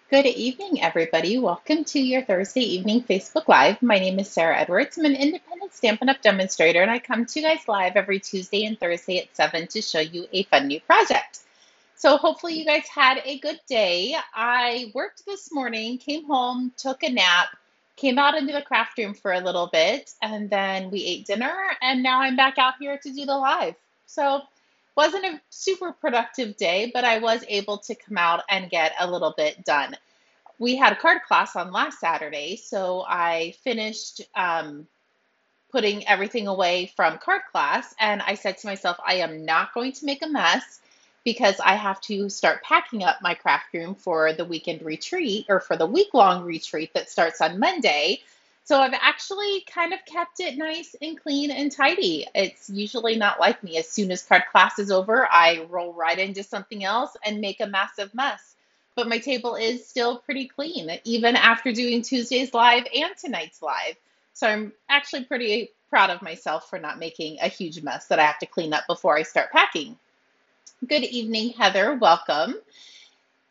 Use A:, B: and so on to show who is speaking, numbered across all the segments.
A: Good evening, everybody. Welcome to your Thursday evening Facebook Live. My name is Sarah Edwards. I'm an independent Stampin' Up! Demonstrator, and I come to you guys live every Tuesday and Thursday at 7 to show you a fun new project. So hopefully you guys had a good day. I worked this morning, came home, took a nap, came out into the craft room for a little bit, and then we ate dinner, and now I'm back out here to do the live. So wasn't a super productive day, but I was able to come out and get a little bit done. We had a card class on last Saturday, so I finished putting everything away from card class, and I said to myself, I am not going to make a mess because I have to start packing up my craft room for the weekend retreat or for the week-long retreat that starts on Monday. So I've actually kind of kept it nice and clean and tidy. It's usually not like me. As soon as card class is over, I roll right into something else and make a massive mess. But my table is still pretty clean, even after doing Tuesday's live and tonight's live. So I'm actually pretty proud of myself for not making a huge mess that I have to clean up before I start packing. Good evening, Heather. Welcome.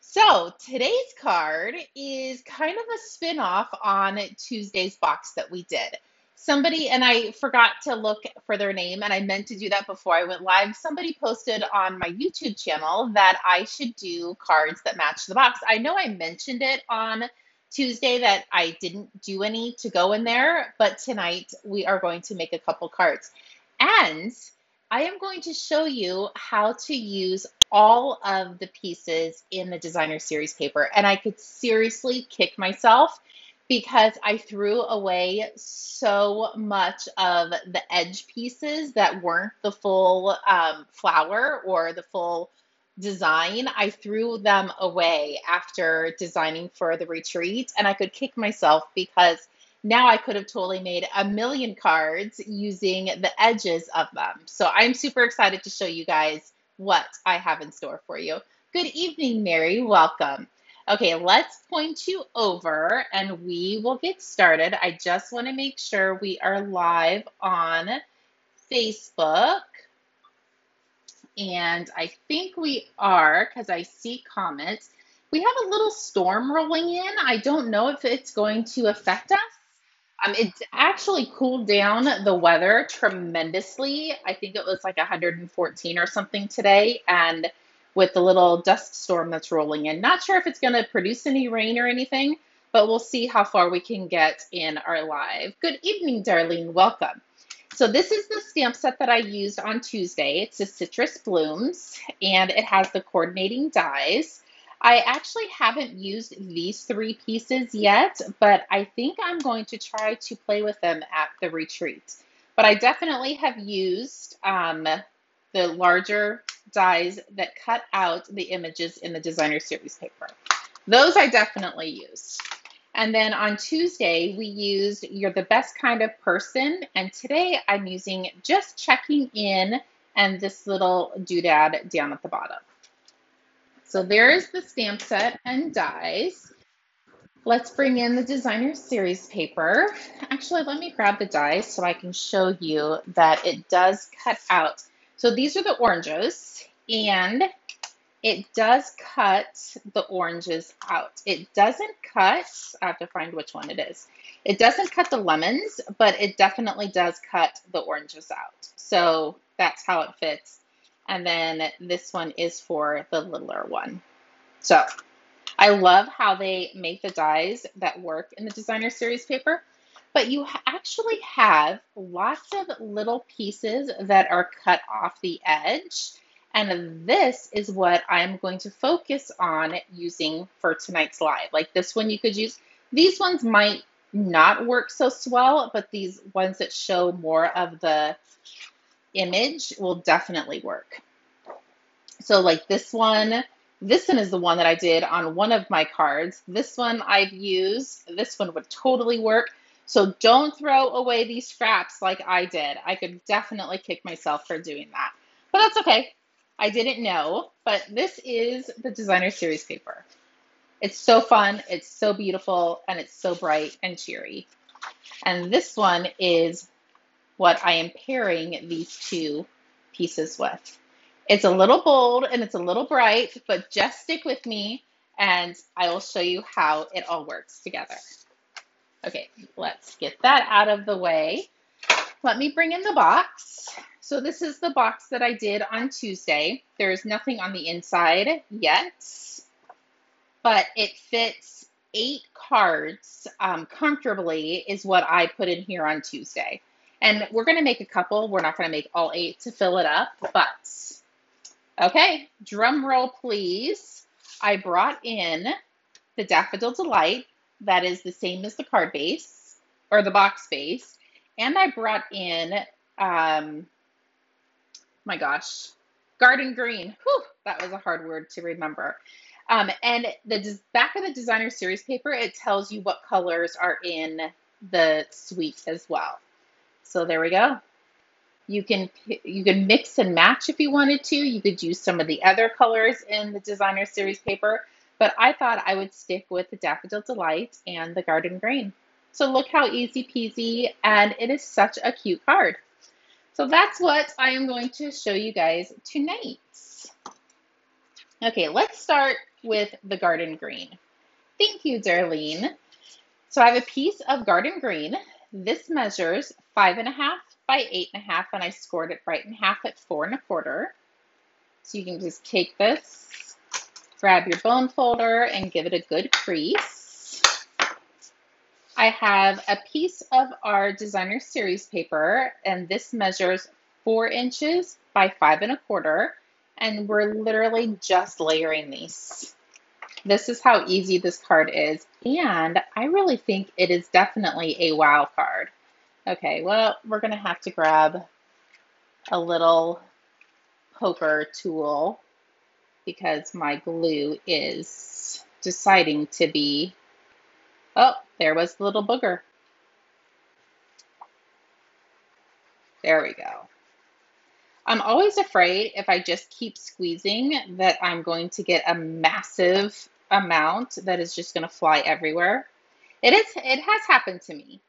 A: So today's card is kind of a spin-off on Tuesday's box that we did. Somebody, and I forgot to look for their name, and I meant to do that before I went live. Somebody posted on my YouTube channel that I should do cards that match the box. I know I mentioned it on Tuesday that I didn't do any to go in there, but tonight we are going to make a couple cards. And I am going to show you how to use all of the pieces in the designer series paper. And I could seriously kick myself because I threw away so much of the edge pieces that weren't the full flower or the full design. I threw them away after designing for the retreat, and I could kick myself because now I could have totally made a million cards using the edges of them. So I'm super excited to show you guys what I have in store for you. Good evening, Mary. Welcome. Okay, let's point you over and we will get started. I just want to make sure we are live on Facebook. And I think we are because I see comments. We have a little storm rolling in. I don't know if it's going to affect us. It's actually cooled down the weather tremendously. I think it was like 114 or something today, and with the little dust storm that's rolling in. Not sure if it's going to produce any rain or anything, but we'll see how far we can get in our live. Good evening, Darlene. Welcome. So this is the stamp set that I used on Tuesday. It's a Citrus Blooms, and it has the coordinating dies. I actually haven't used these three pieces yet, but I think I'm going to try to play with them at the retreat. But I definitely have used the larger dies that cut out the images in the designer series paper. Those I definitely used. And then on Tuesday, we used You're the Best Kind of Person. And today I'm using Just Checking In and this little doodad down at the bottom. So there's the stamp set and dies. Let's bring in the designer series paper. Actually, let me grab the dies so I can show you that it does cut out. So these are the oranges, and it does cut the oranges out. It doesn't cut, I have to find which one it is. It doesn't cut the lemons, but it definitely does cut the oranges out. So that's how it fits. And then this one is for the littler one. So I love how they make the dies that work in the designer series paper, but you actually have lots of little pieces that are cut off the edge. And this is what I'm going to focus on using for tonight's live. Like this one you could use. These ones might not work so well, but these ones that show more of the image will definitely work. So like this one is the one that I did on one of my cards. This one I've used. This one would totally work. So don't throw away these scraps like I did. I could definitely kick myself for doing that. But that's okay. I didn't know. But this is the designer series paper. It's so fun. It's so beautiful. And it's so bright and cheery. And this one is what I am pairing these two pieces with. It's a little bold and it's a little bright, but just stick with me and I will show you how it all works together. Okay, let's get that out of the way. Let me bring in the box. So this is the box that I did on Tuesday. There's nothing on the inside yet, but it fits 8 cards comfortably is what I put in here on Tuesday. And we're going to make a couple. We're not going to make all 8 to fill it up, but okay, drum roll please. I brought in the Daffodil Delight. That is the same as the card base or the box base. And I brought in, my gosh, Garden Green. Whew, that was a hard word to remember. And the back of the designer series paper, it tells you what colors are in the suite as well. So there we go. You can mix and match if you wanted to. You could use some of the other colors in the designer series paper, but I thought I would stick with the Daffodil Delight and the Garden Green. So look how easy peasy, and it is such a cute card. So that's what I am going to show you guys tonight. Okay, let's start with the Garden Green. Thank you, Darlene. So I have a piece of Garden Green. This measures 5.5 by 8.5, and I scored it right in half at 4.25. So you can just take this, grab your bone folder, and give it a good crease. I have a piece of our designer series paper, and this measures 4 inches by 5.25, and we're literally just layering these. This is how easy this card is, and I really think it is definitely a wow card. Okay, well, we're gonna have to grab a little poker tool because my glue is deciding to be, oh, there was the little booger. There we go. I'm always afraid if I just keep squeezing that I'm going to get a massive amount that is just going to fly everywhere. It has happened to me.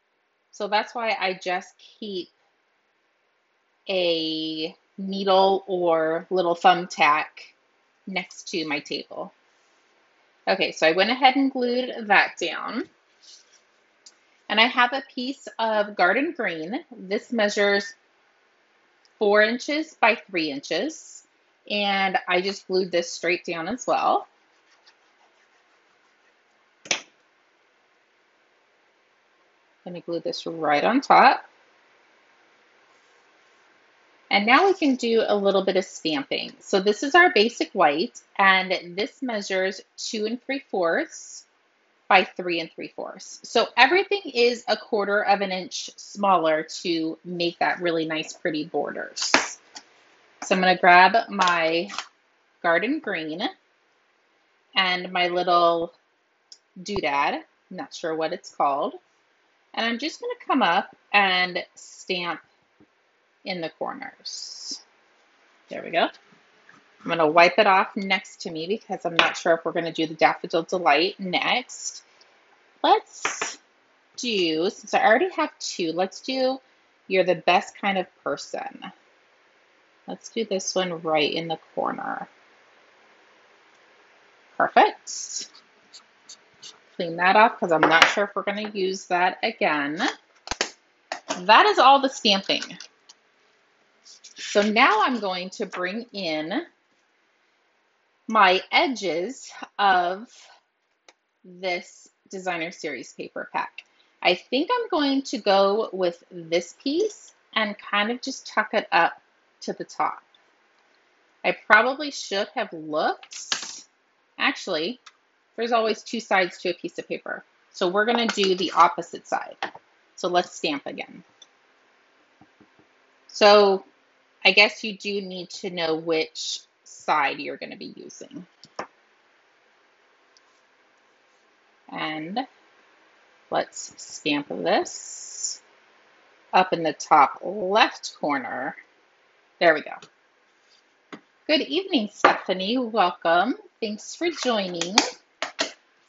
A: So that's why I just keep a needle or little thumbtack next to my table. Okay, so I went ahead and glued that down. And I have a piece of Garden Green. This measures 4 inches by 3 inches. And I just glued this straight down as well. I'm going to glue this right on top. And now we can do a little bit of stamping. So this is our basic white, and this measures 2 3/4 by 3 3/4. So everything is 1/4 of an inch smaller to make that really nice, pretty borders. So I'm going to grab my Garden Green and my little doodad. I'm not sure what it's called. And I'm just going to come up and stamp in the corners. There we go. I'm going to wipe it off next to me because I'm not sure if we're going to do the Daffodil Delight next. Let's do, since I already have 2, let's do You're the Best Kind of Person. Let's do this one right in the corner. Perfect. Clean that off because I'm not sure if we're going to use that again. That is all the stamping. So now I'm going to bring in my edges of this designer series paper pack. I think I'm going to go with this piece and kind of just tuck it up to the top. I probably should have looked. Actually, there's always 2 sides to a piece of paper. So we're going to do the opposite side. So let's stamp again. So I guess you do need to know which side you're going to be using. And let's stamp this up in the top left corner. There we go. Good evening, Stephanie. Welcome. Thanks for joining.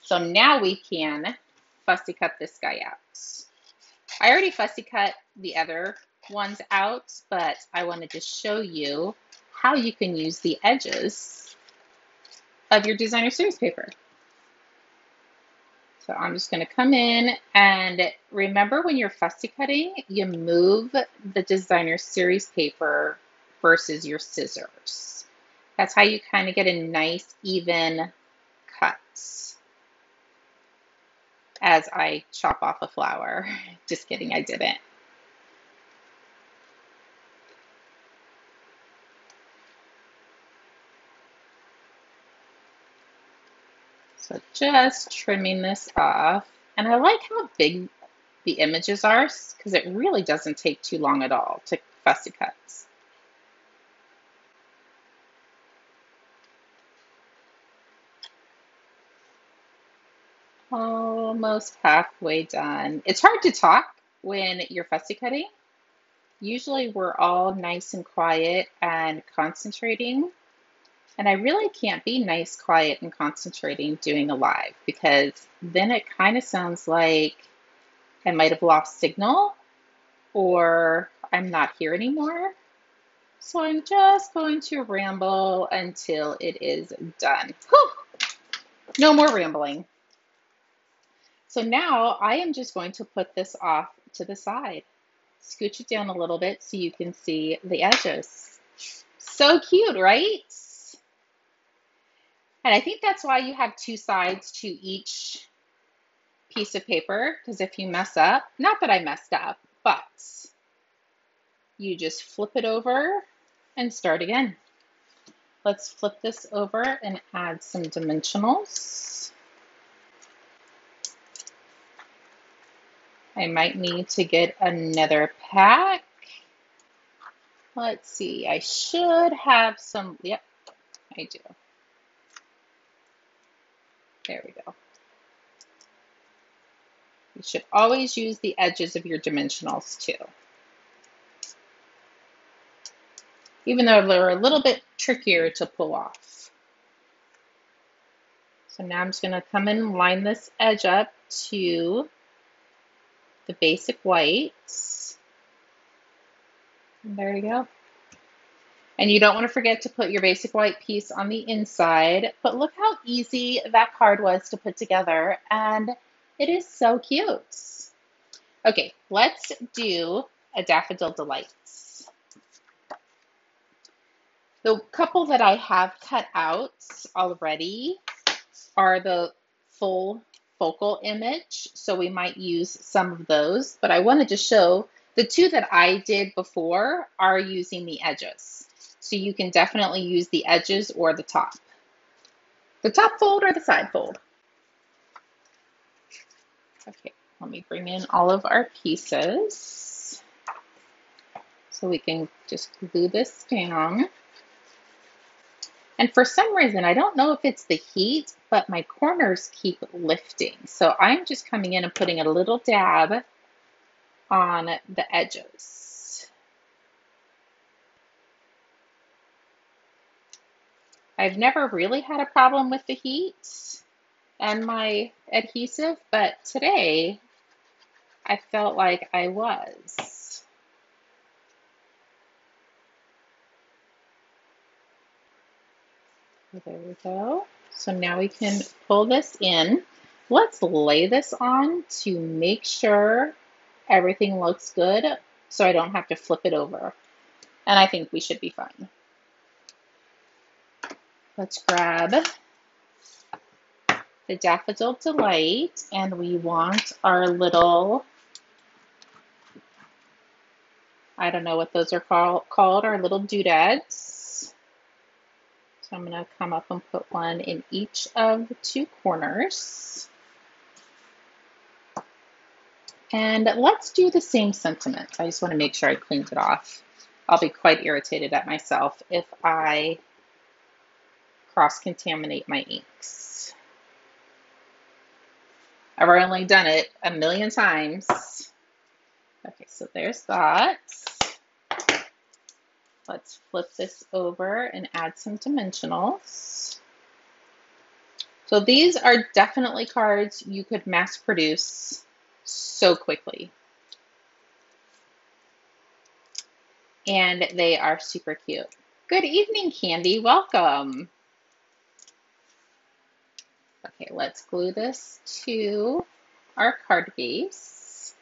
A: So now we can fussy cut this guy out. I already fussy cut the other ones out, but I wanted to show you how you can use the edges of your designer series paper. So I'm just going to come in, and remember, when you're fussy cutting, you move the designer series paper versus your scissors. That's how you kind of get a nice even cut as I chop off a flower. Just kidding, I didn't. So just trimming this off. And I like how big the images are because it really doesn't take too long at all to fussy cuts. Almost halfway done. It's hard to talk when you're fussy cutting. Usually we're all nice and quiet and concentrating. And I really can't be nice, quiet, and concentrating doing a live because then it kind of sounds like I might have lost signal or I'm not here anymore. So I'm just going to ramble until it is done. Whew! No more rambling. So now I am just going to put this off to the side. Scooch it down a little bit so you can see the edges. So cute, right? And I think that's why you have two sides to each piece of paper, because if you mess up, not that I messed up, but you just flip it over and start again. Let's flip this over and add some dimensionals. I might need to get another pack. Let's see, I should have some, yep, I do. There we go. You should always use the edges of your dimensionals too. Even though they're a little bit trickier to pull off. So now I'm just going to come in and line this edge up to the basic whites. And there you go. And you don't want to forget to put your basic white piece on the inside. But look how easy that card was to put together. And it is so cute. Okay, let's do a Daffodil Delights. The couple that I have cut out already are the full focal image, so we might use some of those, but I wanted to show the two that I did before are using the edges. So you can definitely use the edges or the top. The top fold or the side fold. Okay, let me bring in all of our pieces so we can just glue this down. And for some reason, I don't know if it's the heat, but my corners keep lifting. So I'm just coming in and putting a little dab on the edges. I've never really had a problem with the heat and my adhesive, but today I felt like I was. There we go. So now we can pull this in. Let's lay this on to make sure everything looks good so I don't have to flip it over. And I think we should be fine. Let's grab the Daffodil Delight, and we want our little, I don't know what those are called, our little doodads. So I'm going to come up and put one in each of the two corners. And let's do the same sentiment. I just want to make sure I cleaned it off. I'll be quite irritated at myself if I cross-contaminate my inks. I've only done it a million times. Okay, so there's that. Let's flip this over and add some dimensionals. So these are definitely cards you could mass produce so quickly. And they are super cute. Good evening, Candy. Welcome. Okay, let's glue this to our card base.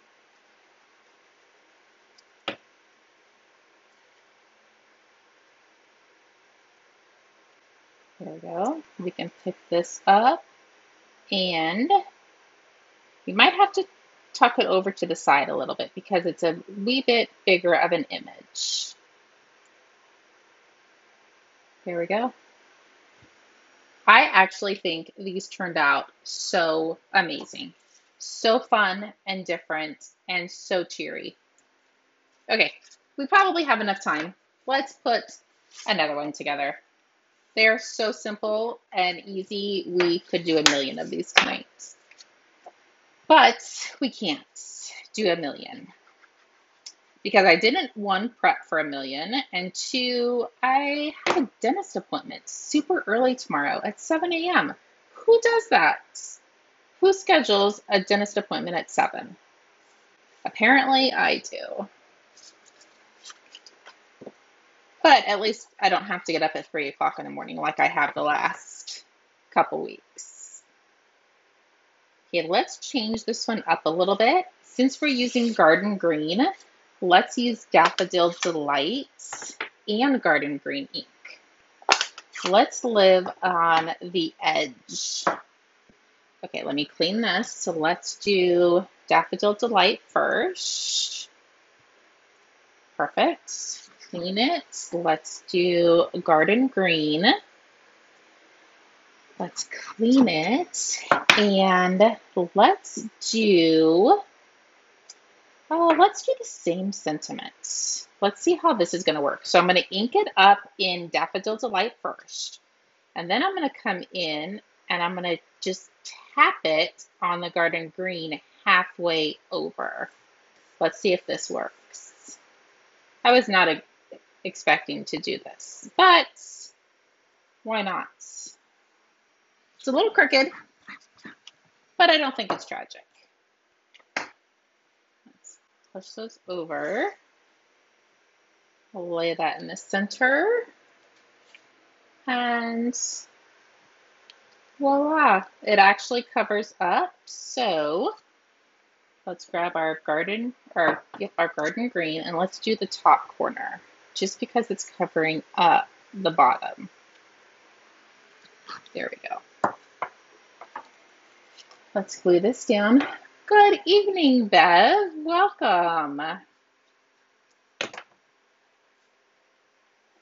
A: There we go. We can pick this up and we might have to tuck it over to the side a little bit because it's a wee bit bigger of an image. There we go. I actually think these turned out so amazing. So fun and different and so cheery. Okay, we probably have enough time. Let's put another one together. They're so simple and easy. We could do a million of these tonight. But we can't do a million because I didn't, one, prep for a million, and two, I have a dentist appointment super early tomorrow at 7 a.m. Who does that? Who schedules a dentist appointment at 7? Apparently I do. But at least I don't have to get up at 3 o'clock in the morning like I have the last couple weeks. Okay, let's change this one up a little bit. Since we're using Garden Green, let's use Daffodil Delight and Garden Green ink. Let's live on the edge. Okay, let me clean this. So let's do Daffodil Delight first. Perfect. Clean it. Let's do Garden Green. Let's clean it. And let's do the same sentiments. Let's see how this is going to work. So I'm going to ink it up in Daffodil Delight first. And then I'm going to come in and I'm going to just tap it on the Garden Green halfway over. Let's see if this works. I was not expecting to do this, but why not? It's a little crooked, but I don't think it's tragic. Let's push those over. I'll lay that in the center. And voila, it actually covers up. So let's grab our garden green and let's do the top corner just because it's covering up the bottom. There we go. Let's glue this down. Good evening, Bev. Welcome.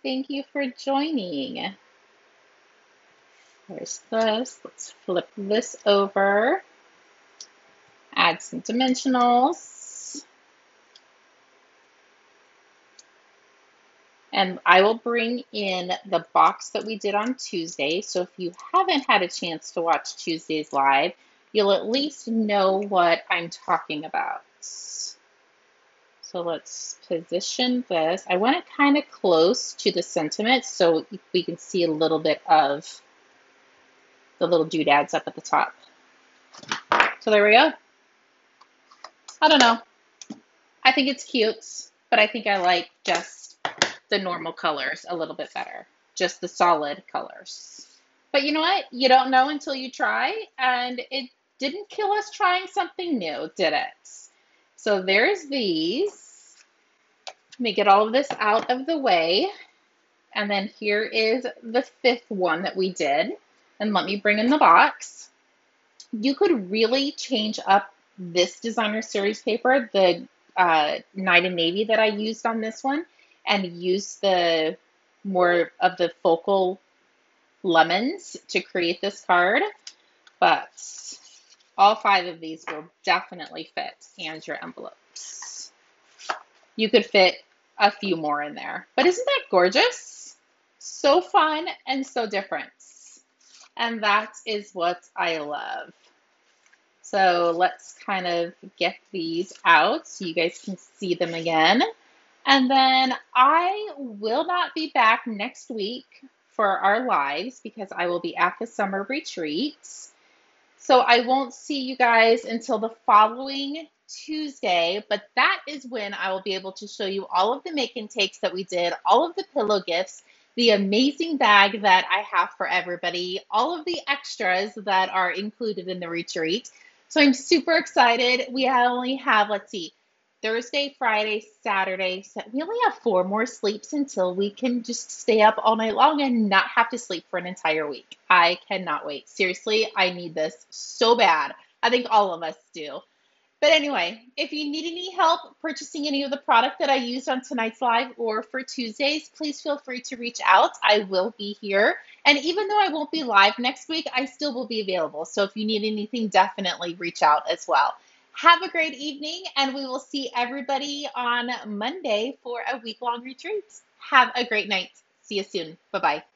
A: Thank you for joining. There's this. Let's flip this over. Add some dimensionals. And I will bring in the box that we did on Tuesday. So if you haven't had a chance to watch Tuesday's live, you'll at least know what I'm talking about. So let's position this. I want it kind of close to the sentiment so we can see a little bit of the little doodads up at the top. So there we go. I don't know. I think it's cute, but I think I like just the normal colors a little bit better. Just the solid colors. But you know what? You don't know until you try, and it didn't kill us trying something new, did it? So there's these. Let me get all of this out of the way. And then here is the 5th one that we did. And let me bring in the box. You could really change up this designer series paper, the Night and Navy that I used on this one, and use the more of the focal lemons to create this card. But all 5 of these will definitely fit, and your envelopes. You could fit a few more in there. But isn't that gorgeous? So fun and so different. And that is what I love. So let's kind of get these out so you guys can see them again. And then I will not be back next week for our lives because I will be at the summer retreat. So I won't see you guys until the following Tuesday, but that is when I will be able to show you all of the make and takes that we did, all of the pillow gifts, the amazing bag that I have for everybody, all of the extras that are included in the retreat. So I'm super excited. We only have, let's see, Thursday, Friday, Saturday. So we only have 4 more sleeps until we can just stay up all night long and not have to sleep for an entire week. I cannot wait. Seriously, I need this so bad. I think all of us do. But anyway, if you need any help purchasing any of the product that I used on tonight's live or for Tuesdays, please feel free to reach out. I will be here. And even though I won't be live next week, I still will be available. So if you need anything, definitely reach out as well. Have a great evening, and we will see everybody on Monday for a week-long retreat. Have a great night. See you soon. Bye-bye.